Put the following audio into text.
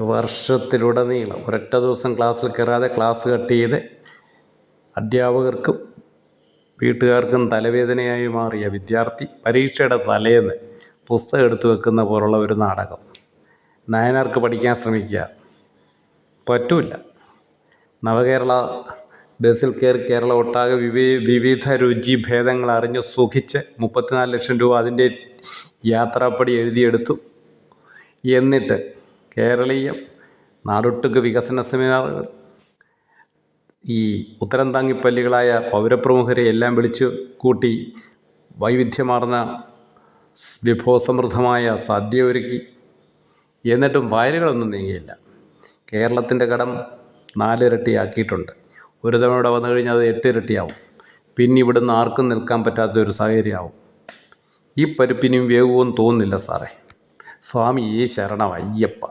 വർഷത്തിലുടനീളം ഒരൊറ്റ ദിവസം ക്ലാസ്സിൽ കയറാതെ ക്ലാസ് കട്ട് ചെയ്ത് അധ്യാപകർക്കും വീട്ടുകാർക്കും തലവേദനയായി മാറിയ വിദ്യാർത്ഥി പരീക്ഷയുടെ തലേന്ന് പുസ്തകം എടുത്തു വെക്കുന്ന പോലുള്ള ഒരു നാടകം. നായനാർക്ക് പഠിക്കാൻ ശ്രമിക്കുക, പറ്റൂല. നവകേരള ബസ്സിൽ കയറി കേരളം ഒട്ടാകെ വിവിധ രുചി ഭേദങ്ങൾ അറിഞ്ഞ് സുഖിച്ച് 34 ലക്ഷം രൂപ അതിൻ്റെ യാത്രാപ്പടി എഴുതിയെടുത്തു. എന്നിട്ട് കേരളീയം, നാടൊട്ടുക്ക് വികസന സെമിനാറുകൾ, ഈ ഉത്തരം താങ്ങിപ്പല്ലികളായ പൗരപ്രമുഖരെ എല്ലാം വിളിച്ചു കൂട്ടി വൈവിധ്യമാർന്ന വിഭവസമൃദ്ധമായ സദ്യ ഒരുക്കി. എന്നിട്ടും വയലുകളൊന്നും നീങ്ങിയില്ല. കേരളത്തിൻ്റെ കടം 4 ഇരട്ടിയാക്കിയിട്ടുണ്ട്. ഒരു തവണ ഇവിടെ വന്നു കഴിഞ്ഞാൽ അത് 8 ഇരട്ടിയാവും. പിന്നെ ഇവിടുന്ന് ആർക്കും നിൽക്കാൻ പറ്റാത്തൊരു സാഹചര്യമാവും. ഈ പരിപ്പിനും വേവുമെന്ന് തോന്നുന്നില്ല സാറേ. സ്വാമി ശരണം അയ്യപ്പ.